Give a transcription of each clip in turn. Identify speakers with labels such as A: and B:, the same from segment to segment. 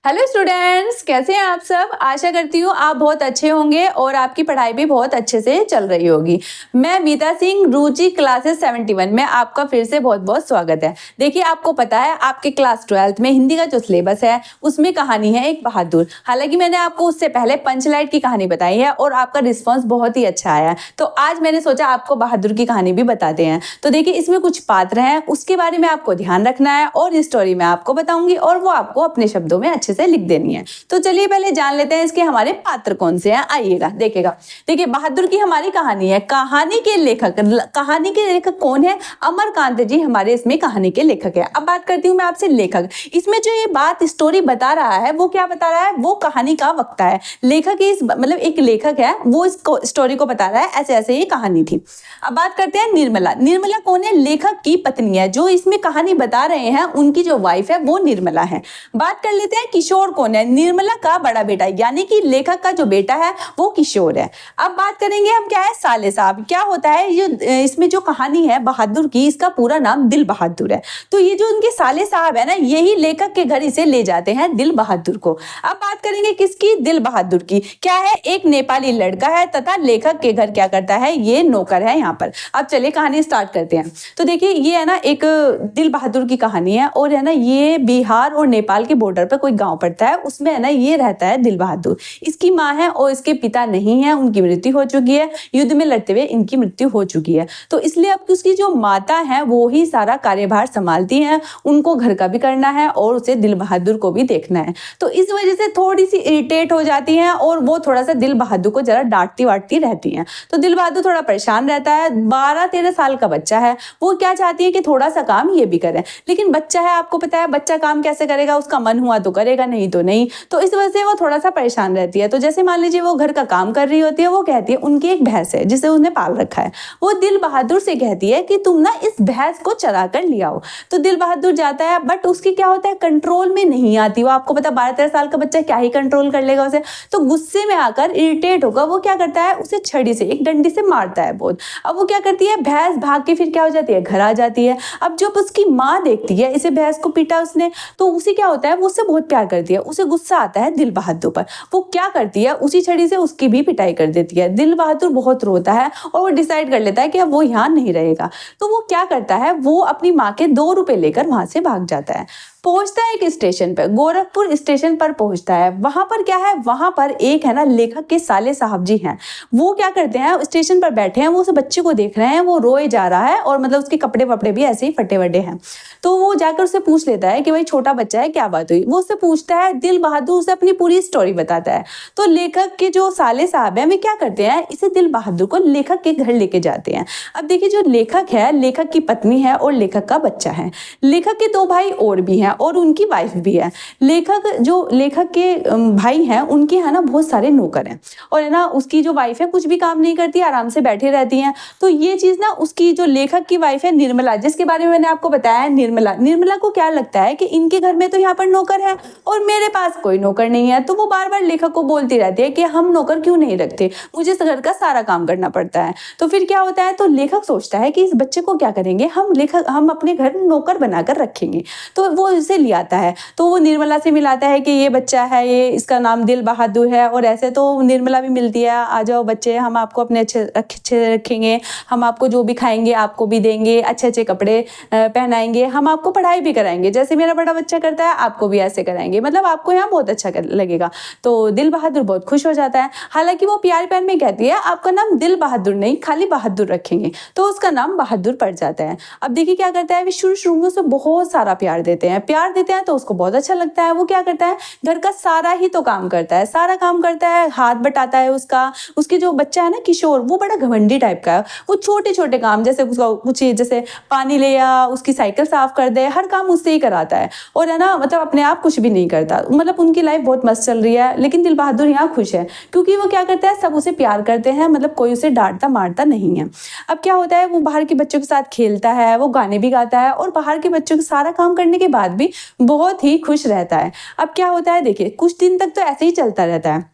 A: Hello students, कैसे हैं आप सब। आशा करती हूँ आप बहुत अच्छे होंगे और आपकी पढ़ाई भी बहुत अच्छे से चल रही होगी। मैं मीता सिंह, रुचि क्लासेस 71 में आपका फिर से बहुत बहुत स्वागत है। देखिए, आपको पता है आपके क्लास 12th में हिंदी का जो सिलेबस है उसमें कहानी है एक बहादुर। हालांकि मैंने आपको उससे पहले पंचलाइट की कहानी बताई है और आपका रिस्पॉन्स बहुत ही अच्छा आया है, तो आज मैंने सोचा आपको बहादुर की कहानी भी बताते हैं। तो देखिए, इसमें कुछ पात्र हैं, उसके बारे में आपको ध्यान रखना है और स्टोरी मैं आपको बताऊंगी और वो आपको अपने शब्दों में अच्छे से लिख देनी है। तो चलिए पहले जान लेते हैं इसके हमारे पात्र कौन से हैं। आइएगा देखिएगा। देखिए, बहादुर की हमारी कहानी है। कहानी के लेखक कौन है? अमरकांत जी हमारे इसमें कहानी के लेखक है। अब बात करती हूँ मैं आपसे लेखक। इसमें जो ये बात स्टोरी बता रहा है वो क्या बता रहा है? वो कहानी का वक्ता है। लेखक इस मतलब एक लेखक है, वो इस स्टोरी को बता रहा है ऐसे ऐसे ये कहानी थी। अब बात करते हैं निर्मला। निर्मला कौन है? लेखक की पत्नी है। जो इसमें कहानी बता रहे हैं उनकी जो वाइफ है वो निर्मला है। बात कर लेते हैं किशोर कौन है? निर्मला का बड़ा बेटा, यानी कि लेखक का जो बेटा है वो किशोर है। अब बात करेंगे हम क्या है? साले साहब। क्या होता है ये? इसमें जो कहानी है बहादुर की, इसका पूरा नाम दिल बहादुर है। तो ये जो उनके साले साहब है ना, यही लेखक के घर इसे ले जाते हैं दिल बहादुर को। अब बात करेंगे किसकी? दिल बहादुर की। क्या है? एक नेपाली लड़का है तथा लेखक के घर क्या करता है? ये नौकर है यहाँ पर। अब चलिए कहानी स्टार्ट करते हैं। तो देखिए, ये है ना एक दिल बहादुर की कहानी है और है ना ये बिहार और नेपाल के बॉर्डर पर कोई गांव पड़ता है, उसमें है ना ये रहता है दिल बहादुर। इसकी माँ है और इसके पिता नहीं है, उनकी मृत्यु हो चुकी है। युद्ध में लड़ते हुए इनकी मृत्यु हो चुकी है। तो इसलिए अब उसकी जो माता है वो ही सारा कार्यभार संभालती हैं। उनको घर का भी करना है और उसे दिल बहादुर को भी देखना है। तो इस वजह से थोड़ी सी इरिटेट हो जाती हैं और वो थोड़ा सा दिल बहादुर को जरा डांटती वाटती रहती हैं। तो दिल बहादुर थोड़ा परेशान रहता है। 12-13 साल का बच्चा है। वो क्या चाहती है कि थोड़ा सा काम ये भी करे, लेकिन बच्चा है, आपको पता है बच्चा काम कैसे करेगा? उसका मन हुआ तो करेगा, नहीं तो नहीं। तो इस वजह से वो थोड़ा सा परेशान रहती है। तो जैसे मान लीजिए वो घर का काम कर रही होती है, वो कहती है, उनकी एक भैंस है जिसे उसने पाल रखा है, वो दिल बहादुर से कहती है कि तुम ना इस भैंस को चरा कर ले आओ। तो दिल बहादुर जाता है, बट उसकी क्या होता है, कंट्रोल में नहीं आती। वो आपको पता 12-13 साल का बच्चा क्या ही कंट्रोल कर लेगा उसे। तो गुस्से में आकर, इरिटेट होकर वो क्या करता है, उसे छड़ी से, एक डंडी से मारता है बहुत। अब वो क्या करती है, भैंस भाग के फिर क्या हो जाती है, घर आ जाती है। अब जब उसकी माँ देखती है इसे, भैंस को पीटा उसने, तो उसे क्या होता है, वो उससे बहुत प्यार करती है। उसे गुस्सा आता है दिल बहादुर पर। वो क्या करती है, उसी छड़ी से उसकी भी पिटाई कर देती है। दिल बहादुर बहुत रोता है और वो डिसाइड कर लेता है कि अब वो यहाँ नहीं रहेगा। तो वो क्या करता है, वो अपनी माँ के 2 रुपए लेकर वहां से भाग जाता है। पहुंचता है एक स्टेशन पर, गोरखपुर स्टेशन पर पहुंचता है। वहां पर क्या है, वहां पर एक है ना लेखक के साले साहब जी हैं। वो क्या करते हैं, स्टेशन पर बैठे हैं, वो उस बच्चे को देख रहे हैं, वो रोए जा रहा है और मतलब उसके कपड़े वपड़े भी ऐसे ही फटे वटे हैं। तो वो जाकर उससे पूछ लेता है कि भाई छोटा बच्चा है, क्या बात हुई। वो उससे पूछता है, दिल बहादुर उसे अपनी पूरी स्टोरी बताता है। तो लेखक के जो साले साहब हैं वे क्या करते हैं, इसे दिल बहादुर को लेखक के घर लेके जाते हैं। अब देखिए, जो लेखक है, लेखक की पत्नी है और लेखक का बच्चा है। लेखक के 2 भाई और भी हैं और उनकी वाइफ भी है। लेखक के भाई हैं, उनके है ना बहुत सारे नौकर हैं और है ना उसकी जो वाइफ है कुछ भी काम नहीं करती, आराम से बैठी रहती हैं। तो ये चीज ना उसकी जो लेखक की वाइफ है निर्मला, जिसके बारे में मैंने आपको बताया है, निर्मला को क्या लगता है कि इनके घर में तो यहाँ पर नौकर है और मेरे पास कोई नौकर नहीं है। तो वो बार बार लेखक को बोलती रहती है कि हम नौकर क्यों नहीं रखते, मुझे इस घर का सारा काम करना पड़ता है। तो फिर क्या होता है, तो लेखक सोचता है कि इस बच्चे को क्या करेंगे, हम अपने घर नौकर बनाकर रखेंगे। तो वो इसे ले आता है। तो वो निर्मला से मिलाता है कि ये बच्चा है, ये इसका नाम दिल बहादुर है। और ऐसे तो निर्मला भी मिलती है, आ जाओ बच्चे, हम आपको अपने अच्छे रखेंगे, हम आपको जो भी खाएंगे आपको भी देंगे, अच्छे अच्छे कपड़े पहनाएंगे, हम आपको पढ़ाई भी कराएंगे, जैसे मेरा बड़ा बच्चा करता है आपको भी ऐसे कराएंगे, मतलब आपको यहाँ बहुत अच्छा लगेगा। तो दिल बहादुर बहुत खुश हो जाता है। हालांकि वो प्यार प्यार में कहती है आपका नाम दिल बहादुर नहीं, खाली बहादुर रखेंगे। तो उसका नाम बहादुर पड़ जाता है। अब देखिए क्या करता है, वे शुरू में उसे बहुत सारा प्यार देते हैं तो उसको बहुत अच्छा लगता है। वो क्या करता है, घर का सारा ही तो काम करता है, सारा काम करता है, हाथ बटाता है उसकी जो बच्चा है ना किशोर, वो बड़ा घमंडी टाइप का है। वो छोटे छोटे काम, जैसे उसका कुछ जैसे पानी ले आ, उसकी साइकिल साफ कर दे, हर काम उससे ही कराता है और है ना मतलब अपने आप कुछ भी नहीं करता। मतलब उनकी लाइफ बहुत मस्त चल रही है। लेकिन दिल बहादुर यहाँ खुश है क्योंकि वो क्या करता है, सब उसे प्यार करते हैं, मतलब कोई उसे डांटता मारता नहीं है। अब क्या होता है, वो बाहर के बच्चों के साथ खेलता है, वो गाने भी गाता है और बाहर के बच्चों के सारा काम करने के बाद भी बहुत ही खुश रहता है। अब क्या होता है, देखिए कुछ दिन तक तो ऐसे ही चलता रहता है।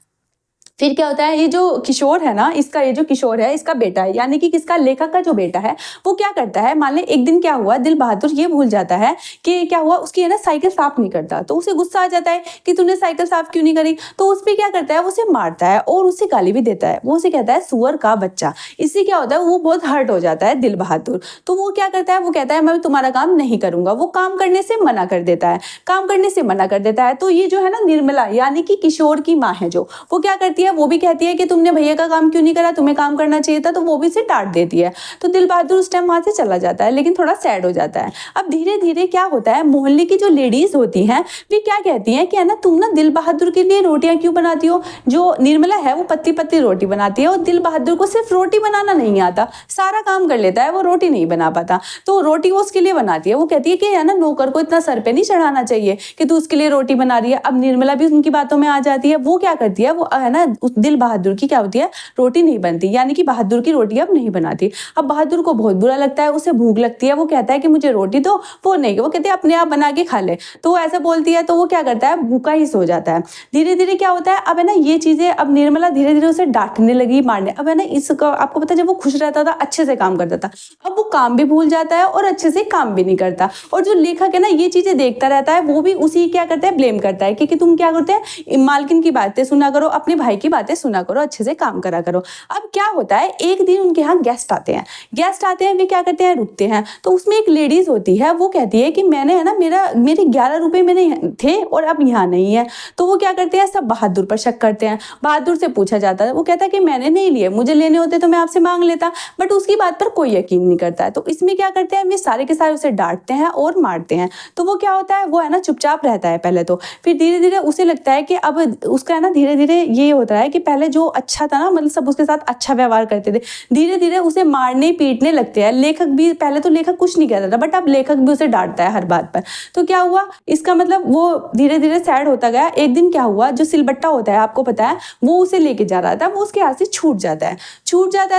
A: फिर क्या होता है, ये जो किशोर है ना, इसका ये जो किशोर है इसका बेटा है, यानी कि किसका, लेखक का जो बेटा है, वो क्या करता है, मान ले एक दिन क्या हुआ, दिल बहादुर ये भूल जाता है कि क्या हुआ, उसकी है ना साइकिल साफ नहीं करता। तो उसे गुस्सा आ जाता है कि तूने साइकिल साफ क्यों नहीं करी। तो उस पर क्या करता है, वो उसे मारता है और उसे गाली भी देता है। वो उसे कहता है सुअर का बच्चा। इससे क्या होता है, वो बहुत हर्ट हो जाता है दिल बहादुर। तो वो क्या करता है, वो कहता है मैं तुम्हारा काम नहीं करूंगा। वो काम करने से मना कर देता है, काम करने से मना कर देता है। तो ये जो है ना निर्मला, यानी कि किशोर की माँ है जो, वो क्या करती है, वो भी कहती है कि तुमने भैया का काम क्यों नहीं करा, तुम्हें काम करना चाहिए था। तो वो भी इसे डांट देती है। तो दिल बहादुर उस टाइम वहां से चला जाता है, लेकिन थोड़ा सैड हो जाता है। अब धीरे धीरे क्या होता है, मोहल्ले की जो लेडीज होती हैं वे क्या कहती हैं कि है ना, तुम ना दिल बहादुर के लिए रोटियां क्यों बनाती हो। जो निर्मला है वो पतली पतली रोटी बनाती है और दिल बहादुर को सिर्फ रोटी बनाना नहीं आता, सारा काम कर लेता है, वो रोटी नहीं बना पाता। तो रोटी वो उसके लिए बनाती है। वो कहती है कि है ना, नौकर को इतना सर पे नहीं चढ़ाना चाहिए कि तू उसके लिए रोटी बना रही है। अब निर्मला भी उनकी बातों में आ जाती है। वो क्या करती है, वो है ना उस दिल बहादुर की क्या होती है, रोटी नहीं बनती, यानी कि बहादुर की रोटी अब नहीं बनाती। अब बहादुर को बहुत बुरा लगता है, उसे भूख लगती है। वो कहता है कि मुझे रोटी दो, वो नहीं, वो कहते हैं अपने आप बना के खा ले। तो वो ऐसा बोलती है, तो वो क्या करता है, भूखा ही सो जाता है। धीरे धीरे क्या होता है, अब है ना ये चीजें, अब निर्मला धीरे धीरे उसे डांटने लगी, मारने। अब है ना इसका आपको पता है, जब वो खुश रहता था अच्छे से काम करता था, अब वो काम भी भूल जाता है और अच्छे से काम भी नहीं करता। और जो लेखक है ना ये चीजें देखता रहता है, वो भी उसी क्या करता है, ब्लेम करता है कि तुम क्या करते हैं, मालकिन की बातें सुना करो, अपने भाई की बातें सुना करो, अच्छे से काम करा करो। अब क्या होता है, एक दिन उनके यहाँ गेस्ट आते हैं। वे क्या करते हैं, रुकते हैं। तो उसमें एक लेडीज होती है, वो कहती है कि मैंने है ना मेरे 11 रुपए मैंने थे और अब यहाँ नहीं है। तो वो क्या करते हैं, सब बहादुर पर शक करते हैं। बहादुर से पूछा जाता है, वो कहता है कि मैंने नहीं लिए, मुझे लेने होते तो मैं आपसे मांग लेता। बट उसकी बात पर कोई यकीन नहीं करता है। तो इसमें क्या करते हैं, वे सारे के सारे उसे डांटते हैं और मारते हैं। तो वो क्या होता है, वो है ना चुपचाप रहता है पहले। तो फिर धीरे धीरे उसे लगता है कि अब उसका है ना धीरे धीरे ये होता है कि पहले जो अच्छा था ना, मतलब सब उसके साथ अच्छा व्यवहार करते थे, धीरे धीरे उसे मारने पीटने लगते हैं। लेखक भी, पहले तो लेखक कुछ नहीं कहता था, बट अब लेखक भी उसे डांटता है हर बात पर। तो क्या हुआ, इसका मतलब वो धीरे धीरे सैड होता गया। एक दिन क्या हुआ, जो सिलबट्टा होता है आपको पता है, वो उसे लेके जा रहा था, वो उसके हाथ से छूट जाता है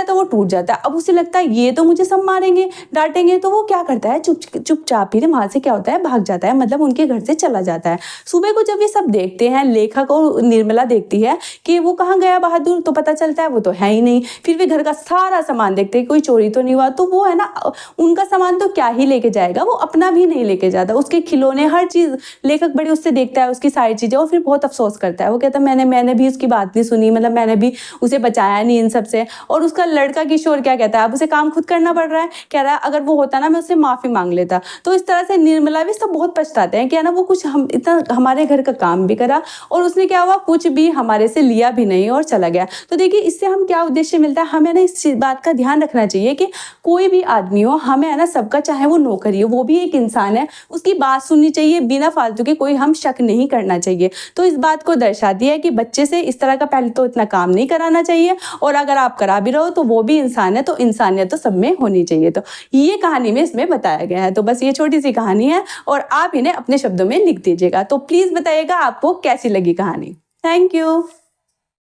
A: तो वो टूट जाता है। अब उसे लगता है ये तो मुझे सब मारेंगे डांटेंगे। तो वो क्या करता है, चुपचाप ही वहां से क्या होता है, भाग जाता है, मतलब उनके घर से चला जाता है। सुबह को जब ये सब देखते हैं, लेखक और निर्मला देखती है कि वो कहाँ गया बहादुर, तो पता चलता है वो तो है ही नहीं। फिर वे घर का सारा सामान देखते हैं, कोई चोरी तो नहीं हुआ। तो वो है ना, उनका सामान तो क्या ही लेके जाएगा, वो अपना भी नहीं लेके जाता, उसके खिलौने हर चीज लेखक बड़े उससे देखता है, उसकी सारी चीजें, और फिर बहुत अफसोस करता है। वो कहता है मैंने भी उसकी बात नहीं सुनी, मतलब मैंने भी उसे बचाया नहीं इन सब से। और उसका लड़का किशोर क्या कहता है, अब उसे काम खुद करना पड़ रहा है, कह रहा है अगर वो होता ना मैं उससे माफी मांग लेता। तो इस तरह से निर्मला भी सब बहुत पछताते हैं कि है ना, वो कुछ हम इतना हमारे घर का काम भी करा और उसने क्या हुआ, कुछ भी हमारे से लिया भी नहीं और चला गया। तो देखिए इससे हम क्या उद्देश्य मिलता है, हमें ना इस बात का ध्यान रखना चाहिए कि कोई भी आदमी हो, हमें है ना सबका, चाहे वो नौकरी हो, वो भी एक इंसान है, उसकी बात सुननी चाहिए, बिना फालतू के कोई हम शक नहीं करना चाहिए। तो इस बात को दर्शाती है कि बच्चे से इस तरह का पहले तो इतना काम नहीं कराना चाहिए, और अगर आप करा भी रहो तो वो भी इंसान है, तो इंसानियत तो सब में होनी चाहिए। तो ये कहानी में इसमें बताया गया है। तो बस ये छोटी सी कहानी है और आप इन्हें अपने शब्दों में लिख दीजिएगा। तो प्लीज बताइएगा आपको कैसी लगी कहानी। Thank you.